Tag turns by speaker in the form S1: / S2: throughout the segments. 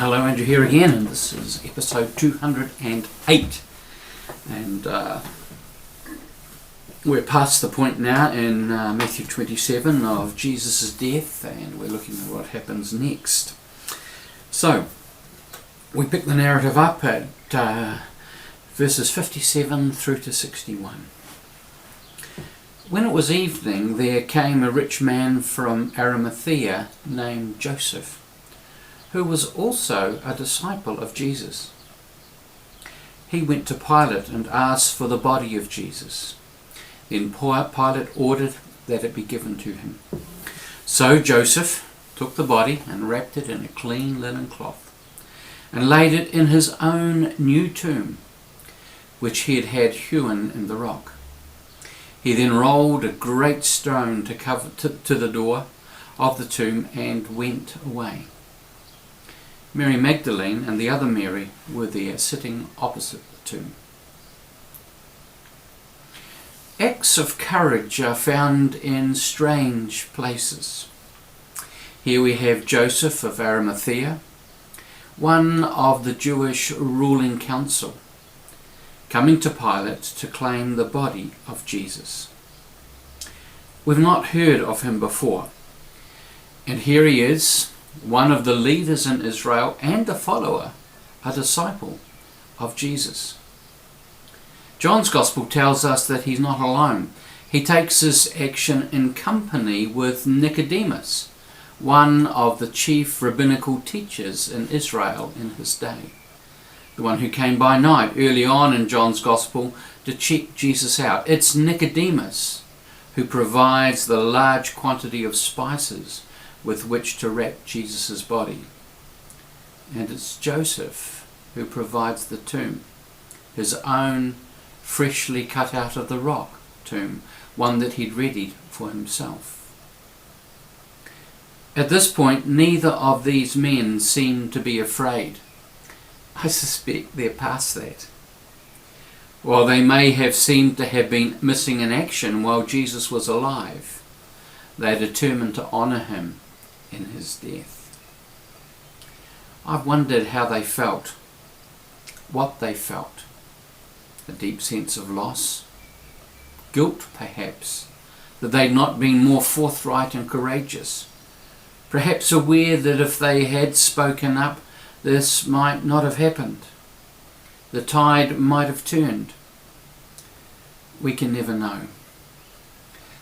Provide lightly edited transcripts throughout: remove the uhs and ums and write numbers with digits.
S1: Hello, Andrew here again, and this is episode 208, and we're past the point now in Matthew 27 of Jesus' death, and we're looking at what happens next. So, we pick the narrative up at verses 57 through to 61. When it was evening, there came a rich man from Arimathea named Joseph, who was also a disciple of Jesus. He went to Pilate and asked for the body of Jesus. Then Pilate ordered that it be given to him. So Joseph took the body and wrapped it in a clean linen cloth and laid it in his own new tomb, which he had had hewn in the rock. He then rolled a great stone to the door of the tomb and went away. Mary Magdalene and the other Mary were there, sitting opposite the tomb. Acts of courage are found in strange places. Here we have Joseph of Arimathea, one of the Jewish ruling council, coming to Pilate to claim the body of Jesus. We've not heard of him before, and here he is, one of the leaders in Israel and a follower, a disciple of Jesus. John's Gospel tells us that he's not alone. He takes his action in company with Nicodemus, one of the chief rabbinical teachers in Israel in his day, the one who came by night early on in John's Gospel to check Jesus out. It's Nicodemus who provides the large quantity of spices with which to wrap Jesus' body. And it's Joseph who provides the tomb, his own freshly cut out of the rock tomb, one that he'd readied for himself. At this point, neither of these men seem to be afraid. I suspect they're past that. While they may have seemed to have been missing in action while Jesus was alive, they're determined to honour him in his death. I've wondered how they felt, what they felt. A deep sense of loss, guilt perhaps, that they'd not been more forthright and courageous, perhaps aware that if they had spoken up, this might not have happened. The tide might have turned. We can never know.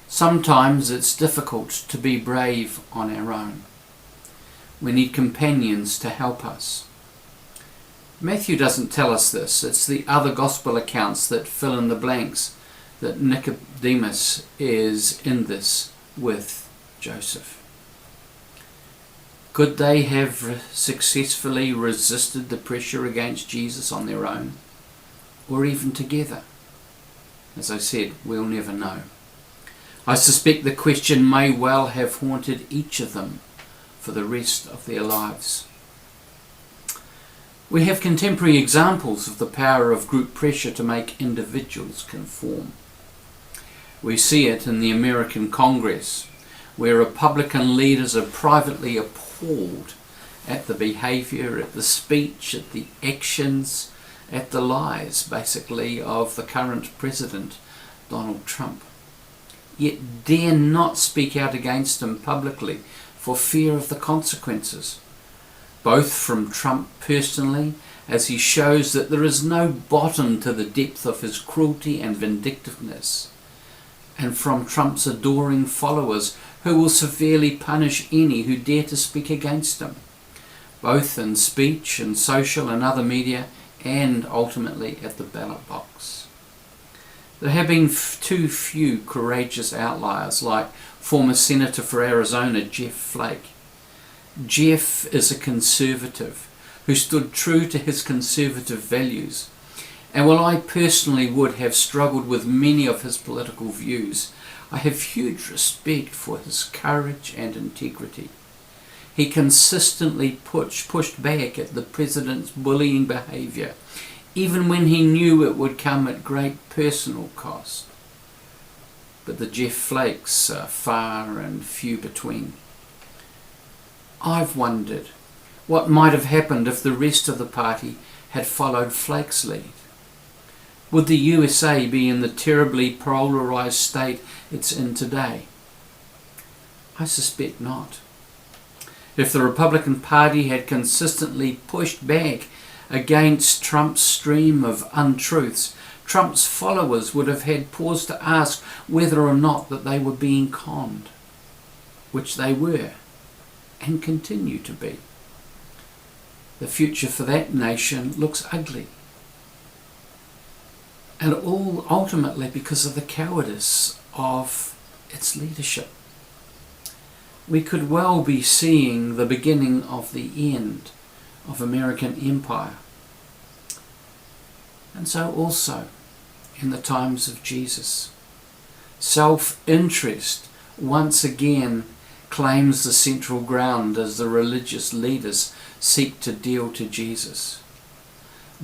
S1: Sometimes it's difficult to be brave on our own. We need companions to help us. Matthew doesn't tell us this. It's the other gospel accounts that fill in the blanks that Nicodemus is in this with Joseph. Could they have successfully resisted the pressure against Jesus on their own, or even together? As I said, we'll never know. I suspect the question may well have haunted each of them for the rest of their lives. We have contemporary examples of the power of group pressure to make individuals conform. We see it in the American Congress, where Republican leaders are privately appalled at the behaviour, at the speech, at the actions, at the lies, basically, of the current president, Donald Trump, yet dare not speak out against him publicly for fear of the consequences, both from Trump personally, as he shows that there is no bottom to the depth of his cruelty and vindictiveness, and from Trump's adoring followers who will severely punish any who dare to speak against him, both in speech and social and other media, and ultimately at the ballot box. There have been too few courageous outliers like former Senator for Arizona, Jeff Flake. Jeff is a conservative who stood true to his conservative values, and while I personally would have struggled with many of his political views, I have huge respect for his courage and integrity. He consistently pushed back at the president's bullying behaviour, even when he knew it would come at great personal cost. But the Jeff Flakes are far and few between. I've wondered, What might have happened if the rest of the party had followed Flake's lead? Would the USA be in the terribly polarized state it's in today? I suspect not. If the Republican Party had consistently pushed back against Trump's stream of untruths, Trump's followers would have had pause to ask whether or not that they were being conned, which they were and continue to be. The future for that nation looks ugly. And all ultimately because of the cowardice of its leadership. We could well be seeing the beginning of the end of American empire. And so also in the times of Jesus, self-interest once again claims the central ground as the religious leaders seek to deal to Jesus.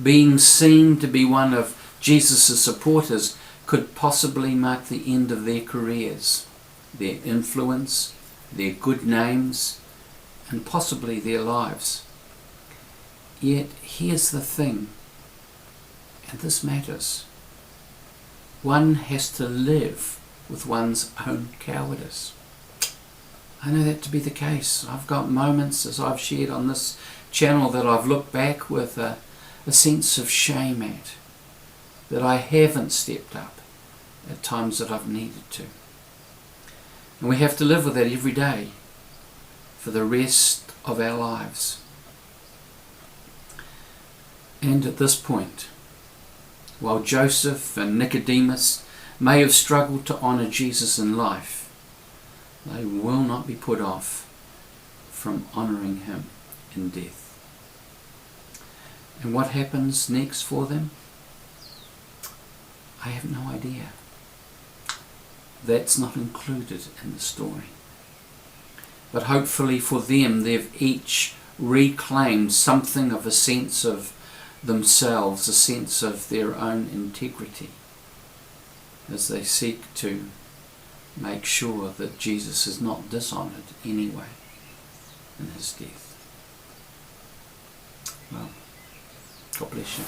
S1: Being seen to be one of Jesus' supporters could possibly mark the end of their careers, their influence, their good names, and possibly their lives. Yet here's the thing, and this matters. One has to live with one's own cowardice. I know that to be the case. I've got moments, as I've shared on this channel, that I've looked back with a sense of shame at, that I haven't stepped up at times that I've needed to. And we have to live with that every day for the rest of our lives. And at this point, while Joseph and Nicodemus may have struggled to honour Jesus in life, they will not be put off from honouring him in death. And what happens next for them? I have no idea. That's not included in the story. But hopefully for them, they've each reclaimed something of a sense of themselves, a sense of their own integrity, as they seek to make sure that Jesus is not dishonoured anyway in his death. Well, God bless you.